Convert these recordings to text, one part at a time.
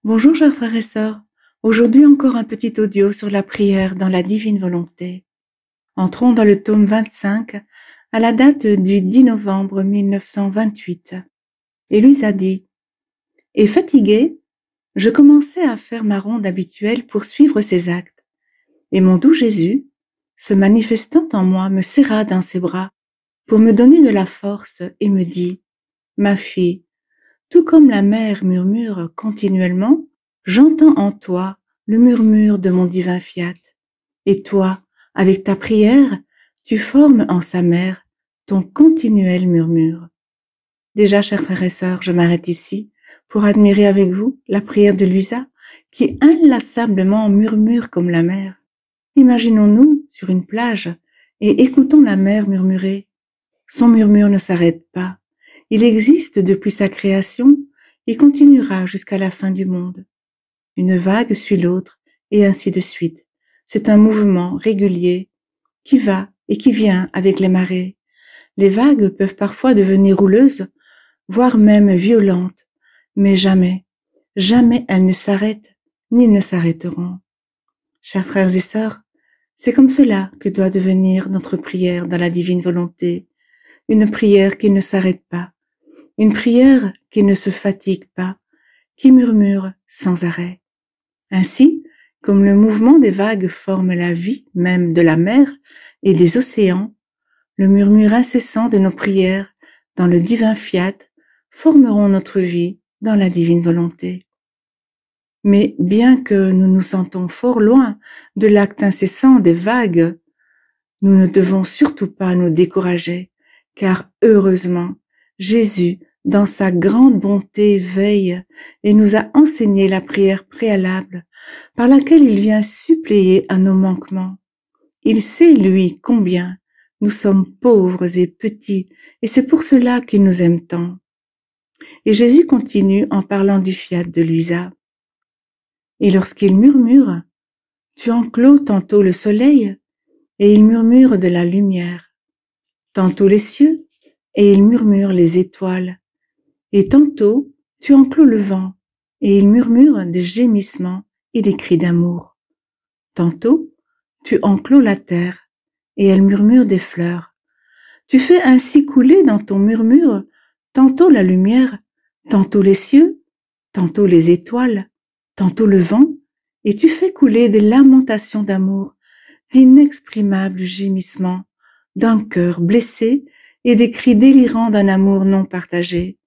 Bonjour chers frères et sœurs, aujourd'hui encore un petit audio sur la prière dans la divine volonté. Entrons dans le tome 25 à la date du 10 novembre 1928. Et Louise a dit « Et fatiguée, je commençais à faire ma ronde habituelle pour suivre ses actes. Et mon doux Jésus, se manifestant en moi, me serra dans ses bras pour me donner de la force et me dit « Ma fille, tout comme la mer murmure continuellement, j'entends en toi le murmure de mon divin fiat. Et toi, avec ta prière, tu formes en sa mère ton continuel murmure. » Déjà, chers frères et sœurs, je m'arrête ici pour admirer avec vous la prière de Luisa, qui inlassablement murmure comme la mer. Imaginons-nous sur une plage et écoutons la mer murmurer. Son murmure ne s'arrête pas. Il existe depuis sa création et continuera jusqu'à la fin du monde. Une vague suit l'autre et ainsi de suite. C'est un mouvement régulier qui va et qui vient avec les marées. Les vagues peuvent parfois devenir houleuses, voire même violentes, mais jamais, jamais elles ne s'arrêtent ni ne s'arrêteront. Chers frères et sœurs, c'est comme cela que doit devenir notre prière dans la divine volonté. Une prière qui ne s'arrête pas, une prière qui ne se fatigue pas, qui murmure sans arrêt. Ainsi, comme le mouvement des vagues forme la vie même de la mer et des océans, le murmure incessant de nos prières dans le divin fiat formeront notre vie dans la divine volonté. Mais bien que nous nous sentons fort loin de l'acte incessant des vagues, nous ne devons surtout pas nous décourager, car heureusement, Jésus, dans sa grande bonté, veille et nous a enseigné la prière préalable par laquelle il vient suppléer à nos manquements. Il sait, lui, combien nous sommes pauvres et petits, et c'est pour cela qu'il nous aime tant. Et Jésus continue en parlant du fiat de Luisa. Et lorsqu'il murmure, tu enclos tantôt le soleil, et il murmure de la lumière, tantôt les cieux, et il murmure les étoiles, et tantôt tu enclos le vent, et il murmure des gémissements et des cris d'amour. Tantôt tu enclos la terre, et elle murmure des fleurs. Tu fais ainsi couler dans ton murmure tantôt la lumière, tantôt les cieux, tantôt les étoiles, tantôt le vent, et tu fais couler des lamentations d'amour, d'inexprimables gémissements, d'un cœur blessé et des cris délirants d'un amour non partagé,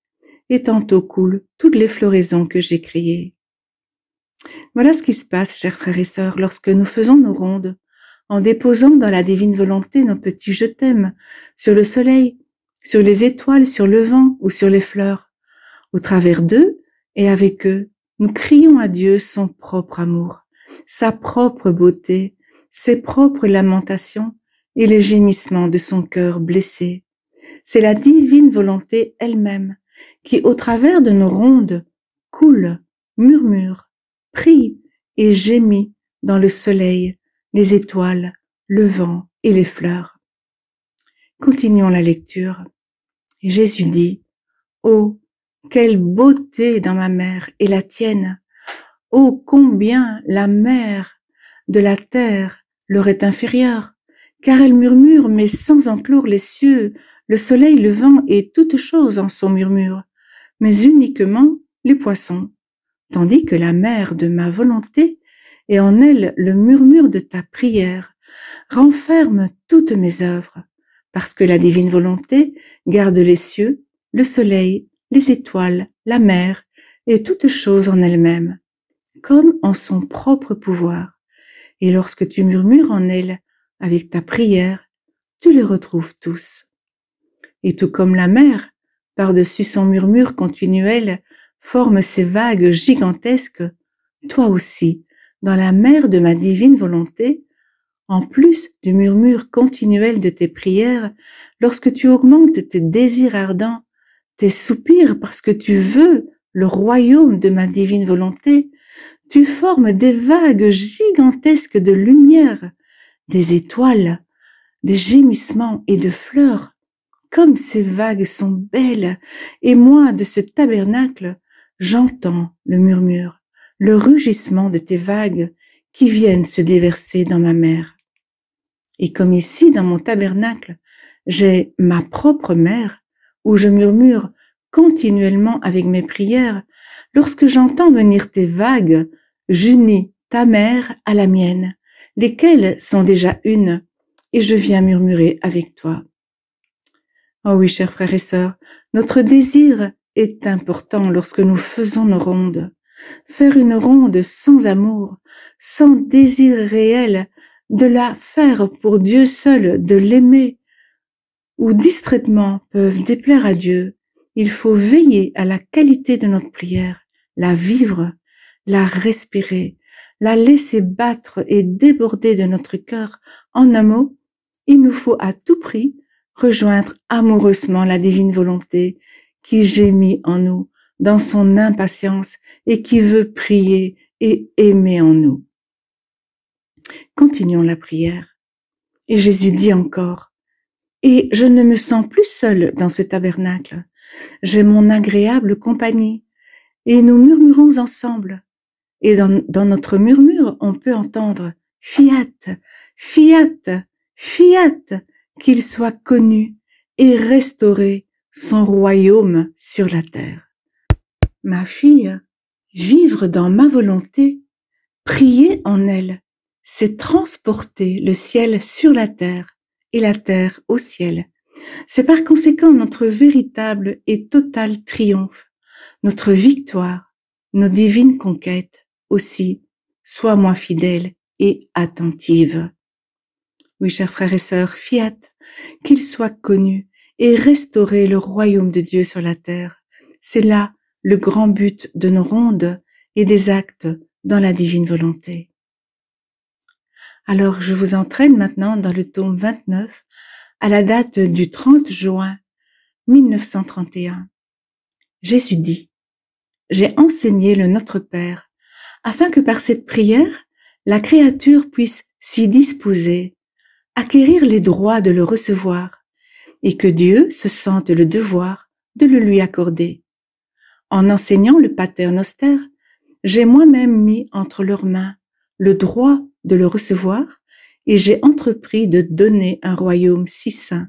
et tantôt coulent toutes les floraisons que j'ai créées. Voilà ce qui se passe, chers frères et sœurs, lorsque nous faisons nos rondes, en déposant dans la divine volonté nos petits je t'aime sur le soleil, sur les étoiles, sur le vent ou sur les fleurs. Au travers d'eux et avec eux, nous crions à Dieu son propre amour, sa propre beauté, ses propres lamentations et les gémissements de son cœur blessé. C'est la divine volonté elle-même qui, au travers de nos rondes, coule, murmure, prie et gémit dans le soleil, les étoiles, le vent et les fleurs. Continuons la lecture. Et Jésus dit, « Oh, quelle beauté dans ma mère et la tienne! Oh, combien la mère de la terre leur est inférieure, car elle murmure, mais sans enclore les cieux, le soleil, le vent et toutes choses en son murmure, mais uniquement les poissons, tandis que la mère de ma volonté et en elle le murmure de ta prière renferme toutes mes œuvres, parce que la divine volonté garde les cieux, le soleil, les étoiles, la mer et toutes choses en elle-même, comme en son propre pouvoir. Et lorsque tu murmures en elle avec ta prière, tu les retrouves tous. Et tout comme la mer, par-dessus son murmure continuel, forme ces vagues gigantesques, toi aussi, dans la mer de ma divine volonté, en plus du murmure continuel de tes prières, lorsque tu augmentes tes désirs ardents, tes soupirs parce que tu veux le royaume de ma divine volonté, tu formes des vagues gigantesques de lumière, des étoiles, des gémissements et de fleurs. Comme ces vagues sont belles, et moi, de ce tabernacle, j'entends le murmure, le rugissement de tes vagues qui viennent se déverser dans ma mer. Et comme ici, dans mon tabernacle, j'ai ma propre mer, où je murmure continuellement avec mes prières, lorsque j'entends venir tes vagues, j'unis ta mer à la mienne, lesquelles sont déjà une, et je viens murmurer avec toi. Oh oui, chers frères et sœurs, notre désir est important lorsque nous faisons nos rondes. Faire une ronde sans amour, sans désir réel, de la faire pour Dieu seul, de l'aimer, ou distraitement peuvent déplaire à Dieu. Il faut veiller à la qualité de notre prière, la vivre, la respirer, la laisser battre et déborder de notre cœur. En un mot, il nous faut à tout prix rejoindre amoureusement la divine volonté qui gémit en nous dans son impatience et qui veut prier et aimer en nous. Continuons la prière. Et Jésus dit encore, « Et je ne me sens plus seul dans ce tabernacle. J'ai mon agréable compagnie, et nous murmurons ensemble. Et dans notre murmure, on peut entendre « Fiat, fiat, fiat », qu'il soit connu et restauré son royaume sur la terre. Ma fille, vivre dans ma volonté, prier en elle, c'est transporter le ciel sur la terre et la terre au ciel. C'est par conséquent notre véritable et total triomphe, notre victoire, nos divines conquêtes aussi. Sois-moi fidèle et attentive. Oui, chers frères et sœurs, fiat, qu'il soit connu et restaurer le royaume de Dieu sur la terre. C'est là le grand but de nos rondes et des actes dans la divine volonté. Alors, je vous entraîne maintenant dans le tome 29, à la date du 30 juin 1931. Jésus dit, « J'ai enseigné le Notre Père, afin que par cette prière, la créature puisse s'y disposer, acquérir les droits de le recevoir, et que Dieu se sente le devoir de le lui accorder. En enseignant le Pater Noster, j'ai moi-même mis entre leurs mains le droit de le recevoir, et j'ai entrepris de donner un royaume si saint.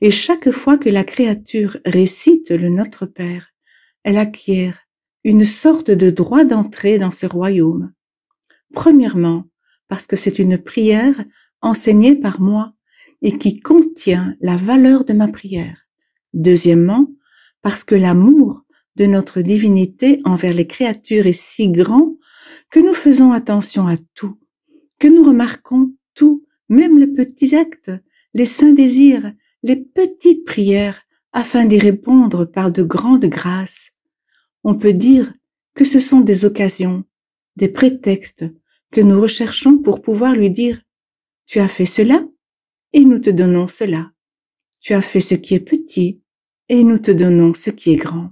Et chaque fois que la créature récite le Notre Père, elle acquiert une sorte de droit d'entrée dans ce royaume. Premièrement, parce que c'est une prière enseignée par moi et qui contient la valeur de ma prière. Deuxièmement, parce que l'amour de notre divinité envers les créatures est si grand que nous faisons attention à tout, que nous remarquons tout, même les petits actes, les saints désirs, les petites prières, afin d'y répondre par de grandes grâces. On peut dire que ce sont des occasions, des prétextes que nous recherchons pour pouvoir lui dire « Tu as fait cela et nous te donnons cela. Tu as fait ce qui est petit et nous te donnons ce qui est grand. »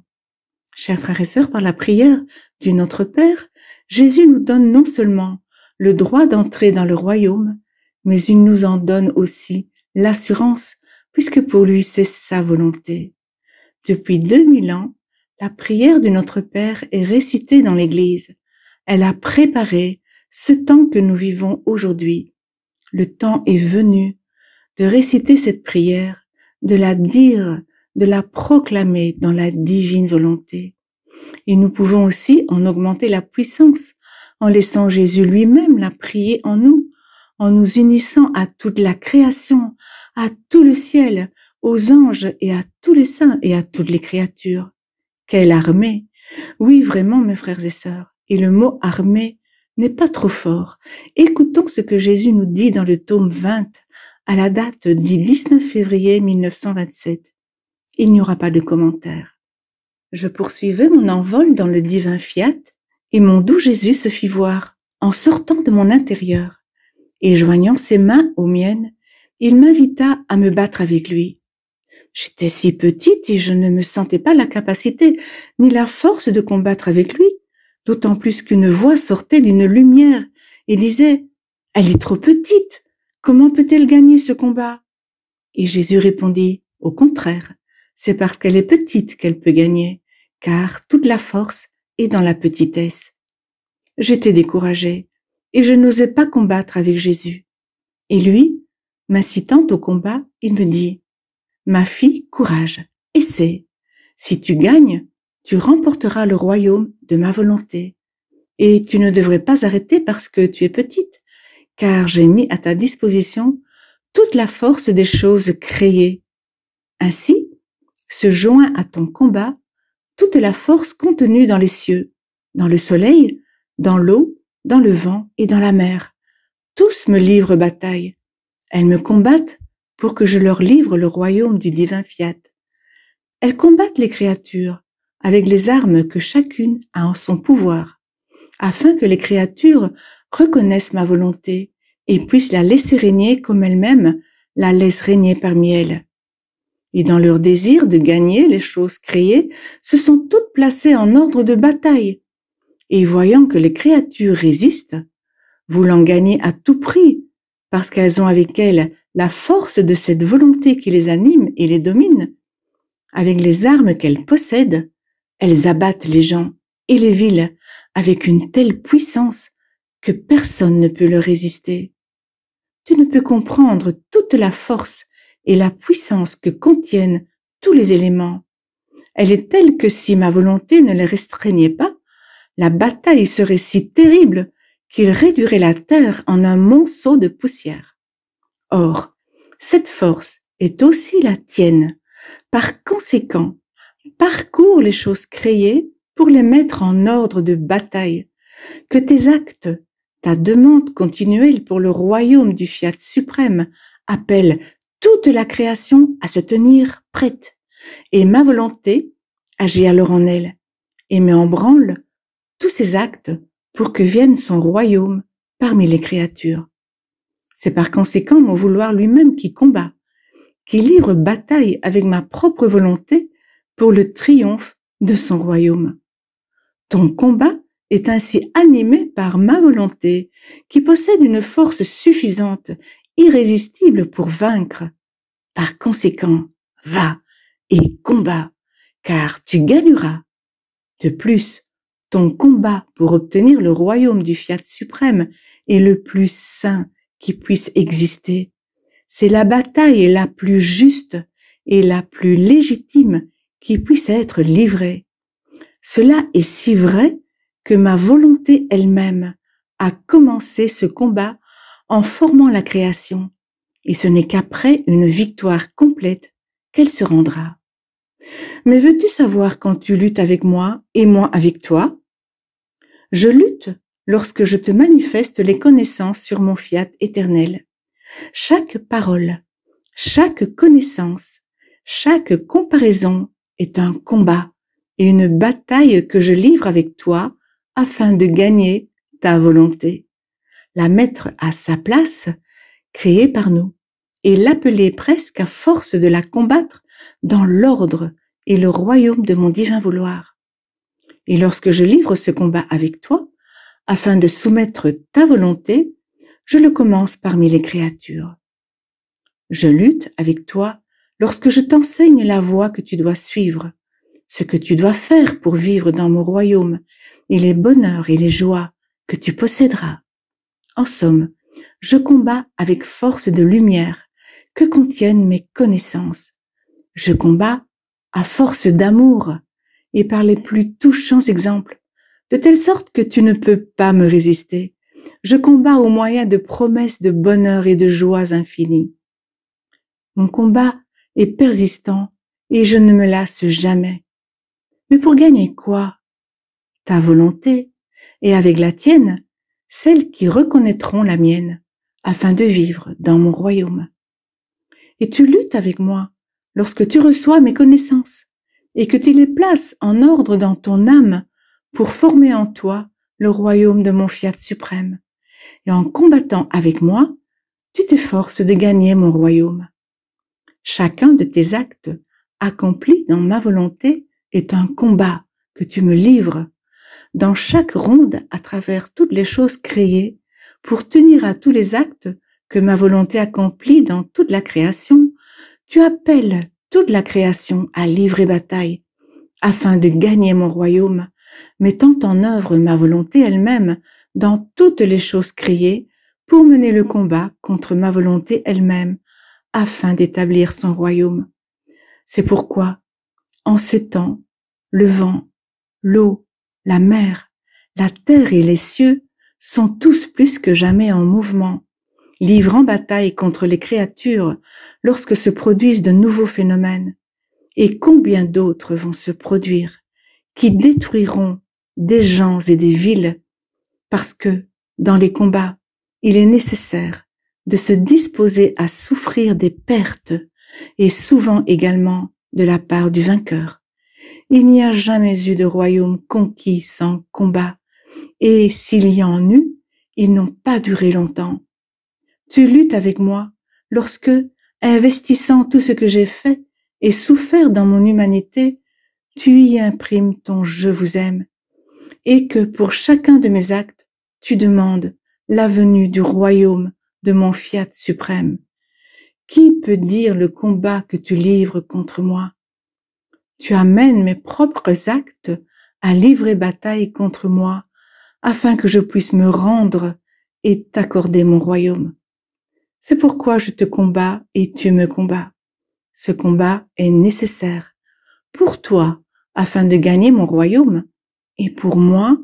Chers frères et sœurs, par la prière du Notre Père, Jésus nous donne non seulement le droit d'entrer dans le royaume, mais il nous en donne aussi l'assurance, puisque pour lui c'est sa volonté. Depuis 2000 ans, la prière du Notre Père est récitée dans l'Église. Elle a préparé ce temps que nous vivons aujourd'hui. Le temps est venu de réciter cette prière, de la dire, de la proclamer dans la divine volonté. Et nous pouvons aussi en augmenter la puissance en laissant Jésus lui-même la prier en nous, en nous unissant à toute la création, à tout le ciel, aux anges et à tous les saints et à toutes les créatures. Quelle armée! Oui, vraiment, mes frères et sœurs. Et le mot armée n'est pas trop fort. Écoutons ce que Jésus nous dit dans le tome 20, à la date du 19 février 1927. Il n'y aura pas de commentaire. Je poursuivais mon envol dans le divin fiat, et mon doux Jésus se fit voir, en sortant de mon intérieur, et joignant ses mains aux miennes, il m'invita à me battre avec lui. J'étais si petite et je ne me sentais pas la capacité ni la force de combattre avec lui, d'autant plus qu'une voix sortait d'une lumière et disait « Elle est trop petite, comment peut-elle gagner ce combat ?» Et Jésus répondit « Au contraire, c'est parce qu'elle est petite qu'elle peut gagner, car toute la force est dans la petitesse. j'étais découragée et je n'osais pas combattre avec Jésus. Et lui, m'incitant au combat, il me dit, « Ma fille, courage, essaie. Si tu gagnes, tu remporteras le royaume de ma volonté. Et tu ne devrais pas arrêter parce que tu es petite, car j'ai mis à ta disposition toute la force des choses créées. Ainsi, se joint à ton combat toute la force contenue dans les cieux, dans le soleil, dans l'eau, dans le vent et dans la mer. Tous me livrent bataille. Elles me combattent pour que je leur livre le royaume du divin fiat. Elles combattent les créatures avec les armes que chacune a en son pouvoir, afin que les créatures reconnaissent ma volonté et puissent la laisser régner comme elle-même la laisse régner parmi elles. Et dans leur désir de gagner les choses créées, se sont toutes placées en ordre de bataille. Et voyant que les créatures résistent, voulant gagner à tout prix, parce qu'elles ont avec elles la force de cette volonté qui les anime et les domine, avec les armes qu'elles possèdent, elles abattent les gens et les villes avec une telle puissance que personne ne peut leur résister. Tu ne peux comprendre toute la force et la puissance que contiennent tous les éléments. Elle est telle que si ma volonté ne les restreignait pas, la bataille serait si terrible qu'il réduirait la terre en un monceau de poussière. Or, cette force est aussi la tienne. Par conséquent, parcours les choses créées pour les mettre en ordre de bataille. Que tes actes, ta demande continuelle pour le royaume du fiat suprême appelle toute la création à se tenir prête. Et ma volonté agit alors en elle et met en branle tous ses actes pour que vienne son royaume parmi les créatures. C'est par conséquent mon vouloir lui-même qui combat, qui livre bataille avec ma propre volonté pour le triomphe de son royaume. Ton combat est ainsi animé par ma volonté, qui possède une force suffisante, irrésistible pour vaincre. Par conséquent, va et combat, car tu gagneras. De plus, ton combat pour obtenir le royaume du fiat suprême est le plus saint qui puisse exister. C'est la bataille la plus juste et la plus légitime qui puisse être livrée. Cela est si vrai que ma volonté elle-même a commencé ce combat en formant la création, et ce n'est qu'après une victoire complète qu'elle se rendra. Mais veux-tu savoir quand tu luttes avec moi et moi avec toi? Je lutte lorsque je te manifeste les connaissances sur mon fiat éternel. Chaque parole, chaque connaissance, chaque comparaison est un combat et une bataille que je livre avec toi afin de gagner ta volonté, la mettre à sa place, créée par nous, et l'appeler presque à force de la combattre dans l'ordre et le royaume de mon divin vouloir. Et lorsque je livre ce combat avec toi, afin de soumettre ta volonté, je le commence parmi les créatures. Je lutte avec toi lorsque je t'enseigne la voie que tu dois suivre, ce que tu dois faire pour vivre dans mon royaume et les bonheurs et les joies que tu posséderas. En somme, je combats avec force de lumière que contiennent mes connaissances. Je combats à force d'amour et par les plus touchants exemples, de telle sorte que tu ne peux pas me résister. Je combats au moyen de promesses de bonheur et de joies infinies. Mon combat est persistant et je ne me lasse jamais. Mais pour gagner quoi? Ta volonté, et avec la tienne, celles qui reconnaîtront la mienne, afin de vivre dans mon royaume. Et tu luttes avec moi lorsque tu reçois mes connaissances, et que tu les places en ordre dans ton âme pour former en toi le royaume de mon fiat suprême. Et en combattant avec moi, tu t'efforces de gagner mon royaume. Chacun de tes actes accomplis dans ma volonté est un combat que tu me livres dans chaque ronde à travers toutes les choses créées pour tenir à tous les actes que ma volonté accomplit dans toute la création. Tu appelles toute la création à livrer bataille afin de gagner mon royaume mettant en œuvre ma volonté elle-même dans toutes les choses créées pour mener le combat contre ma volonté elle-même, afin d'établir son royaume. C'est pourquoi, en ces temps, le vent, l'eau, la mer, la terre et les cieux sont tous plus que jamais en mouvement, livrant bataille contre les créatures lorsque se produisent de nouveaux phénomènes. Et combien d'autres vont se produire, qui détruiront des gens et des villes, parce que, dans les combats, il est nécessaire de se disposer à souffrir des pertes, et souvent également de la part du vainqueur. Il n'y a jamais eu de royaume conquis sans combat, et s'il y en eut, ils n'ont pas duré longtemps. Tu luttes avec moi lorsque, investissant tout ce que j'ai fait et souffert dans mon humanité, tu y imprimes ton je vous aime, et que pour chacun de mes actes, tu demandes la venue du royaume de mon fiat suprême. Qui peut dire le combat que tu livres contre moi? Tu amènes mes propres actes à livrer bataille contre moi, afin que je puisse me rendre et t'accorder mon royaume. C'est pourquoi je te combats et tu me combats. Ce combat est nécessaire pour toi afin de gagner mon royaume et pour moi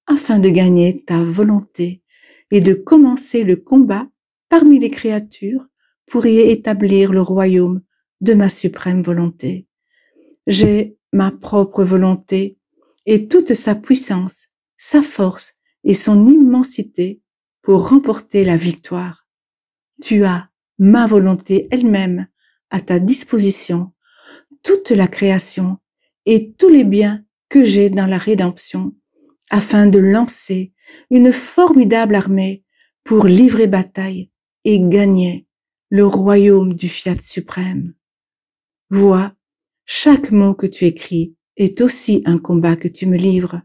afin de gagner ta volonté et de commencer le combat parmi les créatures pour y établir le royaume de ma suprême volonté. J'ai ma propre volonté et toute sa puissance, sa force et son immensité pour remporter la victoire. Tu as ma volonté elle-même à ta disposition, toute la création et tous les biens que j'ai dans la rédemption, afin de lancer une formidable armée pour livrer bataille et gagner le royaume du fiat suprême. Vois, chaque mot que tu écris est aussi un combat que tu me livres,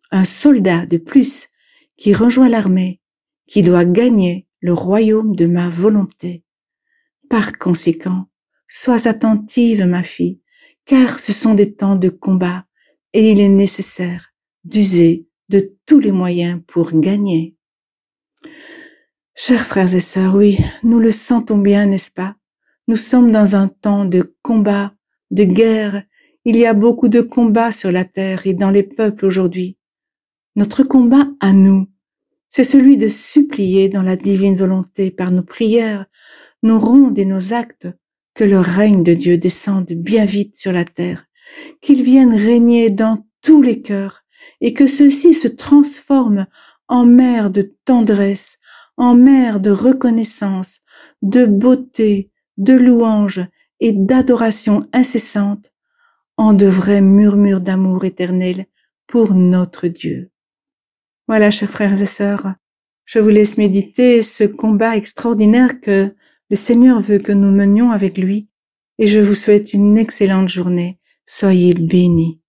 un soldat de plus qui rejoint l'armée, qui doit gagner le royaume de ma volonté. Par conséquent, sois attentive, ma fille, car ce sont des temps de combat et il est nécessaire d'user de tous les moyens pour gagner. Chers frères et sœurs, oui, nous le sentons bien, n'est-ce pas? Nous sommes dans un temps de combat, de guerre. Il y a beaucoup de combats sur la terre et dans les peuples aujourd'hui. Notre combat à nous, c'est celui de supplier dans la divine volonté par nos prières, nos rondes et nos actes, que le règne de Dieu descende bien vite sur la terre, qu'il vienne régner dans tous les cœurs et que ceux-ci se transforment en mer de tendresse, en mer de reconnaissance, de beauté, de louange et d'adoration incessante, en de vrais murmures d'amour éternel pour notre Dieu. Voilà, chers frères et sœurs, je vous laisse méditer ce combat extraordinaire que le Seigneur veut que nous menions avec lui et je vous souhaite une excellente journée. Soyez bénis.